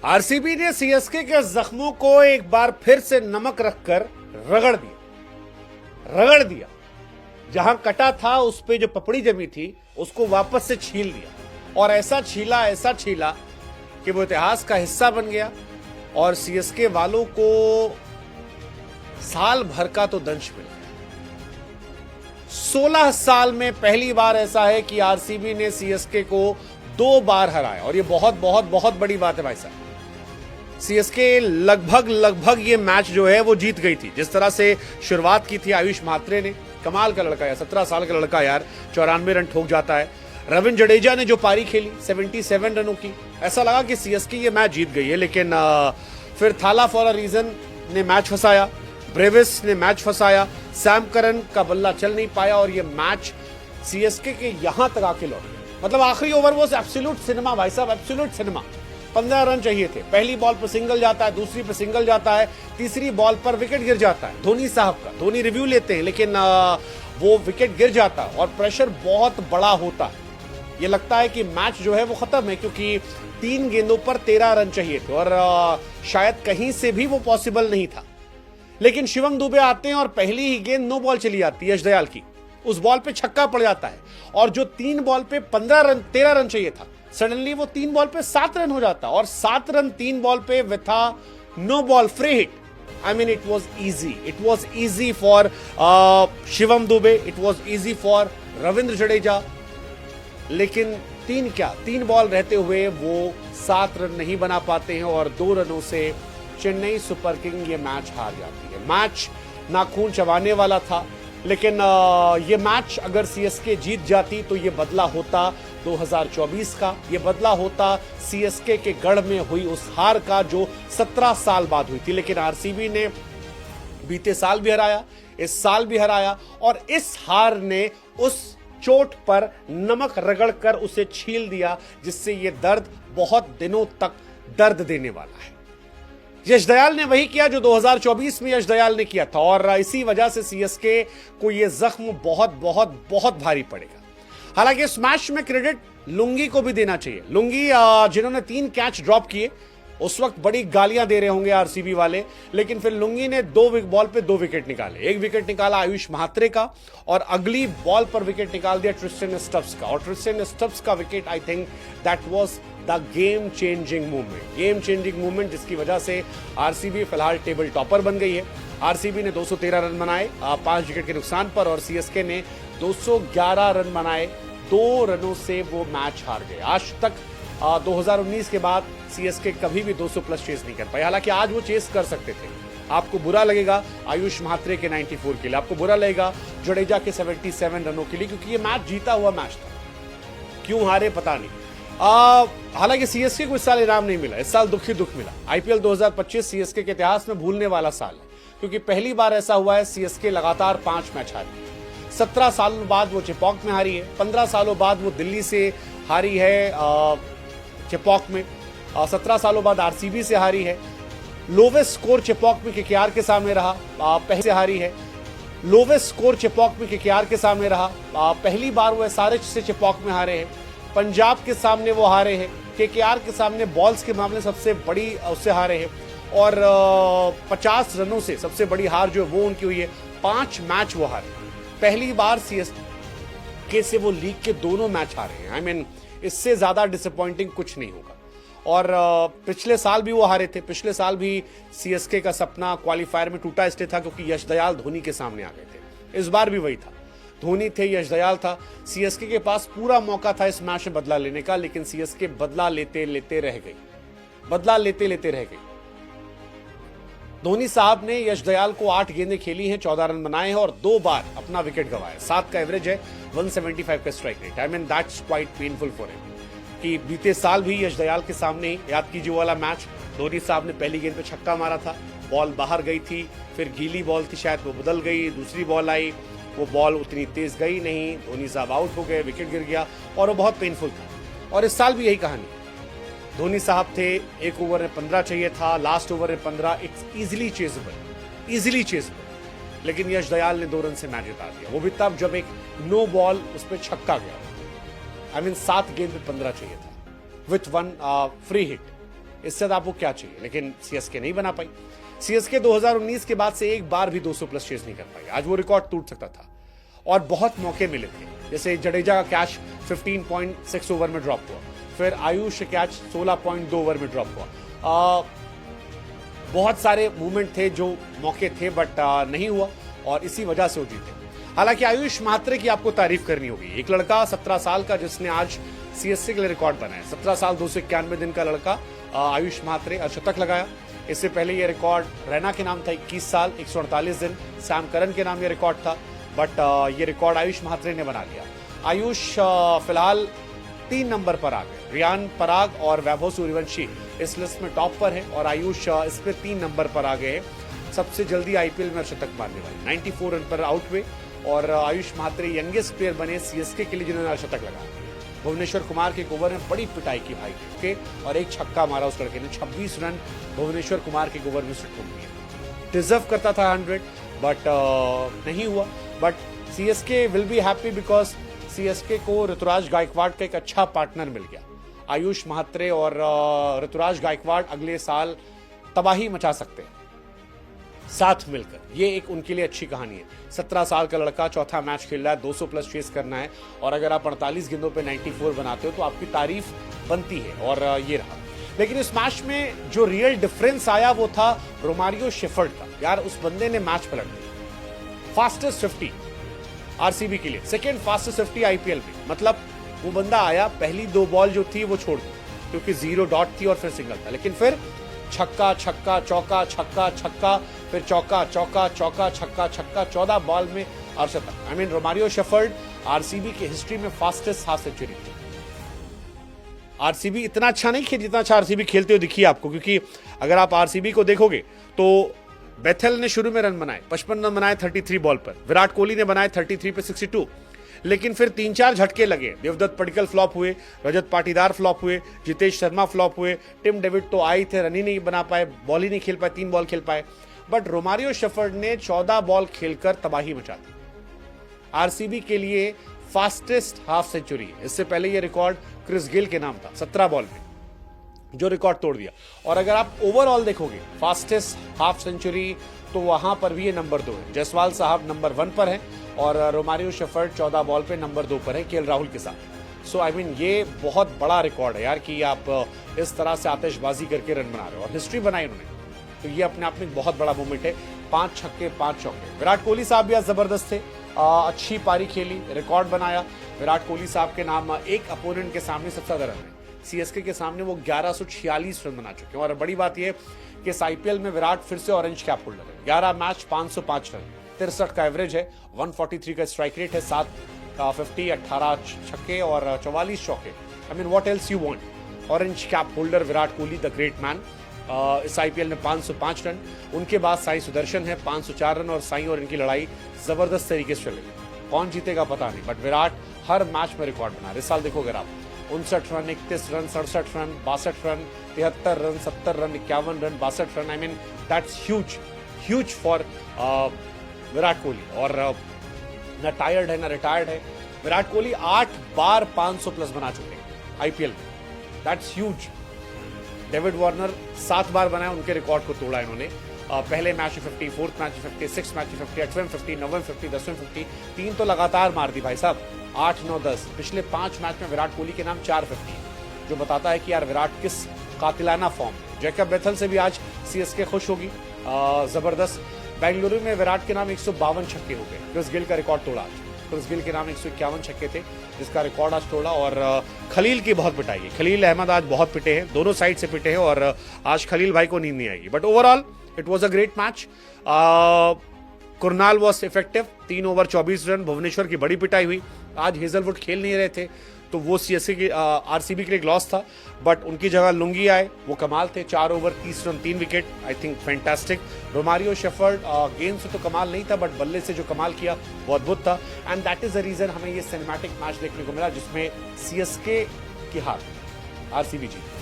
RCB ने CSK के जख्मों को एक बार फिर से नमक रखकर रगड़ दिया। जहां कटा था उस पे जो पपड़ी जमी थी उसको वापस से छील दिया और ऐसा छीला कि वो इतिहास का हिस्सा बन गया और सीएसके वालों को साल भर का तो दंश मिल गया। 16 साल में पहली बार ऐसा है कि आरसीबी ने सीएसके को 2 बार हराया और ये बहुत बहुत बहुत बड़ी बात है भाई साहब। सीएसके लगभग ये मैच जो है वो जीत गई थी। जिस तरह से शुरुआत की थी आयुष म्हात्रे ने, कमाल का लड़का है, 17 साल का लड़का यार, 94 रन ठोक जाता है। रविंद्र जडेजा ने जो पारी खेली 77 रनों की, ऐसा लगा कि सीएसके ये मैच जीत गई है, लेकिन फिर थाला फॉर अ रीजन ने मैच फंसाया, ब्रेविस ने मैच फंसाया, सैम करन का बल्ला चल नहीं पाया और ये मैच सीएसके के यहां तक आके लौट गया। मतलब आखिरी ओवर वो एब्सोल्यूट सिनेमा भाई साहब, एब्सोल्यूट सिनेमा। 15 रन चाहिए थे, पहली बॉल पर सिंगल जाता है, दूसरी पर सिंगल जाता है, तीसरी बॉल पर विकेट गिर जाता है धोनी साहब का। धोनी रिव्यू लेते हैं लेकिन वो विकेट गिर जाता है और प्रेशर बहुत बड़ा होता है। ये लगता है कि मैच जो है वो खत्म है, क्योंकि 3 गेंदों पर 13 रन चाहिए थे और शायद कहीं से भी वो पॉसिबल नहीं था। लेकिन शिवम दुबे आते हैं और पहली ही गेंद नो बॉल चली जाती है यश दयाल की, उस बॉल पे छक्का पड़ जाता है और जो 3 बॉल पे 13 रन चाहिए था, सडनली वो 3 बॉल पे 7 रन हो जाता और 7 रन 3 बॉल पे with a no ball free hit. I mean, it was easy. It was easy for Shivam Dube, it was easy for Ravindra Jadeja. लेकिन 3 बॉल रहते हुए वो 7 रन नहीं बना पाते हैं और 2 रनों से चेन्नई सुपर किंग ये मैच हार जाती है। मैच नाखून चबाने वाला था, लेकिन ये मैच अगर सीएसके जीत जाती तो ये बदला होता 2024 का, ये बदला होता सीएसके के गढ़ में हुई उस हार का जो 17 साल बाद हुई थी। लेकिन आरसीबी ने बीते साल भी हराया, इस साल भी हराया और इस हार ने उस चोट पर नमक रगड़कर उसे छील दिया, जिससे ये दर्द बहुत दिनों तक दर्द देने वाला है। यश दयाल ने वही किया जो 2024 में यश दयाल ने किया था और इसी वजह से सीएसके को यह जख्म बहुत बहुत बहुत भारी पड़ेगा। हालांकि इस मैच में क्रेडिट लुंगी को भी देना चाहिए। लुंगी जिन्होंने 3 कैच ड्रॉप किए, उस वक्त बड़ी गालियां दे रहे होंगे आरसीबी वाले, लेकिन फिर लुंगी ने 2 बॉल पे 2 विकेट निकाले। एक विकेट निकाला आयुष म्हात्रे का और अगली बॉल पर विकेट निकाल दिया ट्रिस्टन स्टब्स का, और ट्रिस्टन स्टब्स का wicket I think that was the game changing movement जिसकी वजह से आरसीबी फिलहाल टेबल टॉपर बन गई है। आरसीबी ने 213 रन बनाए 5 विकेट के नुकसान पर और सीएसके ने 211 रन बनाए, 2 रनों से वो मैच हार गए। आज तक 2019 के बाद सीएसके कभी भी 200 प्लस चेस नहीं कर पाए। हालांकि आज वो चेस कर सकते थे। आपको बुरा लगेगा आयुष म्हात्रे के 94 के लिए, आपको बुरा लगेगा जडेजा के 77 रनों के लिए, क्योंकि ये मैच जीता हुआ मैच था। क्यों हारे पता नहीं। हालांकि सीएसके को इस साल इनाम नहीं मिला, इस साल दुख मिला। आईपीएल 2025 सीएसके के इतिहास में भूलने वाला साल है, क्योंकि पहली बार ऐसा हुआ है सीएसके लगातार 5 मैच हारी है। 17 सालों बाद वो चेपॉक में हारी है, 15 सालों बाद वो दिल्ली से हारी है चेपॉक में, 17 सालों बाद आरसीबी से हारी है। लोवेस्ट स्कोर चेपॉक में केकेआर के सामने रहा, पहले से हारी है। लोवेस्ट स्कोर चेपॉक में केकेआर के सामने रहा, पहली बार वो एसआरएच से चेपॉक में हारे हैं। पंजाब के सामने वो हारे हैं, केकेआर के सामने बॉल्स के मामले सबसे बड़ी उससे हारे हैं और 50 रनों से सबसे बड़ी हार जो है वो उनकी हुई है। 5 मैच वो हारे, पहली बार सीएसके से वो लीग के दोनों मैच हारे हैं। आई मीन इससे ज्यादा डिसअपॉइंटिंग कुछ नहीं होगा। और पिछले साल भी वो हारे थे, पिछले साल भी सीएसके का सपना क्वालिफायर में टूटा इसलिए था क्योंकि यश दयाल धोनी के सामने आ गए थे। इस बार भी वही था, धोनी थे, यश दयाल था। सीएसके के पास पूरा मौका था इस मैच में बदला लेने का, लेकिन सीएसके बदला लेते लेते रह गई। धोनी साहब ने यश दयाल को 8 गेंदें खेली हैं, 14 रन बनाए हैं और 2 बार अपना विकेट गंवाया। 7 का एवरेज है, 175 का strike rate. I mean that's quite painful for him कि बीते साल भी यश दयाल के सामने, याद कीजिए वो वाला मैच, धोनी साहब ने पहली गेंद पे छक्का मारा था, बॉल बाहर गई थी, फिर गीली बॉल थी शायद, वो बदल गई, दूसरी बॉल आई, वो बॉल उतनी तेज गई नहीं, धोनी साहब आउट हो गए, विकेट गिर गया और वो बहुत पेनफुल था। और इस साल भी यही कहानी, धोनी साहब थे, 1 ओवर में 15 चाहिए था, लास्ट ओवर में 15, इट्स इजीली चेजेबल, लेकिन यश दयाल ने 2 रन से मैच जिता दिया, वो भी तब जब एक नो बॉल उस पर छक्का गया। आई मीन 7 गेंद पे 15 चाहिए था विथ 1 फ्री हिट। इससे ज्यादा आपको क्या चाहिए, लेकिन सीएसके नहीं बना पाई। सीएसके 2019 के बाद से एक बार भी 200 प्लस चेस नहीं कर पाई। आज वो रिकॉर्ड टूट सकता था और बहुत मौके मिले थे, जैसे जडेजा का कैच 15.6 ओवर में ड्रॉप हुआ, फिर आयुष कैच 16.2 ओवर में ड्रॉप हुआ। बहुत सारे मूवमेंट थे जो मौके थे, बट नहीं हुआ और इसी वजह से वो जीते। हालांकि आयुष म्हात्रे की आपको तारीफ करनी होगी, एक लड़का 17 साल का जिसने आज सीएसके के लिए रिकॉर्ड बनाया। 17 साल 291 दिन का लड़का आयुष म्हात्रे अर्धशतक लगाया। इससे पहले ये रिकॉर्ड रैना के नाम था 21 साल 148 दिन, सैम करन के नाम ये रिकॉर्ड था, बट ये रिकॉर्ड आयुष म्हात्रे ने बना लिया। आयुष फिलहाल 3 नंबर पर आ गए। रियान पराग और वैभव सूर्यवंशी इस लिस्ट में टॉप पर है और आयुष इस पे 3 नंबर पर आ गए। सबसे जल्दी आईपीएल में शतक मारने वाले 94 रन पर आउट हुए और आयुष म्हात्रे यंगेस्ट प्लेयर बने सीएसके के लिए जिन्होंने शतक लगाया। भुवनेश्वर कुमार के ओवर में बड़ी पिटाई की भाई के और एक छक्का मारा उस लड़के ने। 26 रन भुवनेश्वर कुमार के ओवर में से ठोक दिए। डिजर्व करता था 100, बट नहीं हुआ। But CSK will be happy because CSK को ऋतुराज गायकवाड़ का एक अच्छा पार्टनर मिल गया। आयुष म्हात्रे और ऋतुराज गायकवाड़ अगले साल तबाही मचा सकते हैं साथ मिलकर। ये एक उनके लिए अच्छी कहानी है। 17 साल का लड़का चौथा मैच खेल रहा है, 200 प्लस चेस करना है और अगर आप 48 गेंदों पे 94 बनाते हो तो आपकी तारीफ बनती है और ये रहा। लेकिन इस मैच में जो रियल डिफरेंस आया वो था रोमारियो शेफर्ड का। यार उस बंदे ने मैच पलट दिया। फास्टेस्ट 50 आरसीबी के लिए, सेकेंड फास्टेस्ट 50 आईपीएल में। मतलब वो बंदा आया, पहली 2 बॉल जो थी वो छोड़ दी क्योंकि 0 डॉट थी और फिर सिंगल था, लेकिन फिर छक्का छक्का चौका छक्का छक्का, फिर चौका चौका चौका छक्का छक्का, 14 बॉल में अर्धशतक। I mean Romario shepherd RCB की हिस्ट्री में फास्टेस्ट हाफ सेंचुरी थी। आरसीबी इतना अच्छा नहीं खेली जितना अच्छा आरसीबी खेलते हुए दिखी आपको, क्योंकि अगर आप आरसीबी को देखोगे तो बेथेल ने शुरू में रन बनाए, 55 रन बनाए 33 बॉल पर। विराट कोहली ने बनाए 33 पे 62, लेकिन फिर 3-4 झटके लगे। देवदत्त पडिक्कल फ्लॉप हुए, रजत पाटीदार फ्लॉप हुए, जितेश शर्मा फ्लॉप हुए, टिम डेविड तो आए थे, रन ही नहीं बना पाए, बॉल ही नहीं खेल पाए, 3 बॉल खेल पाए। बट रोमारियो शेफर्ड ने 14 बॉल खेलकर तबाही मचा दी। आरसीबी के लिए फास्टेस्ट हाफ सेंचुरी। इससे पहले यह रिकॉर्ड क्रिस गिल के नाम था 17 बॉल में, जो रिकॉर्ड तोड़ दिया। और अगर आप ओवरऑल देखोगे फास्टेस्ट हाफ सेंचुरी तो वहां पर भी ये नंबर 2 है। जायसवाल साहब नंबर 1 पर है और रोमारियो शेफर्ड 14 बॉल पे नंबर 2 पर है केएल राहुल के साथ। सो आई मीन ये बहुत बड़ा रिकॉर्ड है यार कि आप इस तरह से आतिशबाजी करके रन बना रहे हो और हिस्ट्री बनाई उन्होंने, तो ये अपने आप में बहुत बड़ा मूवमेंट है। 5 छक्के 5 चौके। विराट कोहली साहब भी आज जबरदस्त थे, अच्छी पारी खेली, रिकॉर्ड बनाया। विराट कोहली साहब के नाम एक अपोनेंट के सामने सबसे ज्यादा रन है। सीएसके के सामने वो 1146 रन बना चुके हैं और बड़ी बात यह कि इस आईपीएल में विराट फिर से ऑरेंज कैप होल्डर है। 11 मैच 505 रन, 63 का एवरेज है, 143 का स्ट्राइक रेट है, 7 50 18 छक्के और 44 चौके। I mean what else you want. Orange cap holder Virat Kohli the great man. इस आईपीएल में 505 रन। उनके बाद साई सुदर्शन है 504 रन और साई और इनकी लड़ाई जबरदस्त तरीके से चलेगी। कौन जीतेगा पता नहीं, बट विराट हर मैच में रिकॉर्ड बना रहे। इस साल देखो अगर आप 59 run, 31 run, 67 run, 62 run, 73 run, 70 run, 51 run, 62 run. I mean that's huge for Virat Kohli. और न टायर्ड है न रिटायर्ड है। विराट कोहली 8 बार 500 प्लस बना चुके हैं आईपीएल में, दैट्स ह्यूज। डेविड वार्नर 7 बार बनाया, उनके रिकॉर्ड को तोड़ा इन्होंने। पहले मैच में 50, 4th मैच में 50, 6th मैच में 50, 8वें में 50, 9वें में 50, 10वें में 50, 3 तो लगातार मार दी भाई साहब, 8, 9, 10। पिछले 5 मैच में विराट कोहली के नाम 4 50, जो बताता है कि यार विराट किस कातिलाना फॉर्म। जैकब बेथल से भी आज सीएसके खुश होगी, जबरदस्त। बेंगलुरु में विराट के नाम 152 छक्के हो गए, क्रिस गिल का रिकॉर्ड तोड़ा आज। क्रिस गिल के नाम 151 छक्के थे, जिसका रिकॉर्ड आज तोड़ा। और खलील की बहुत पिटाई है, खलील अहमद आज बहुत पिटे हैं, दोनों साइड से पिटे हैं और आज खलील भाई को नींद नहीं आएगी। But overall it was a great match. Krunal was effective, 3 over 24 run. Bhuvneshwar की बड़ी पिटाई हुई। आज हेजलवुड खेल नहीं रहे थे तो वो सीएसके की आरसीबी के लिए एक लॉस था, बट उनकी जगह लुंगी आए, वो कमाल थे। 4 over 30 run 3 wicket, I think fantastic. Romario shepherd गेंद से तो कमाल नहीं था, बट बल्ले से जो कमाल किया वो अद्भुत था। And that is the reason हमें ये सिनेमैटिक मैच देखने को मिला जिसमें सीएसके की हार, आरसीबी जीती।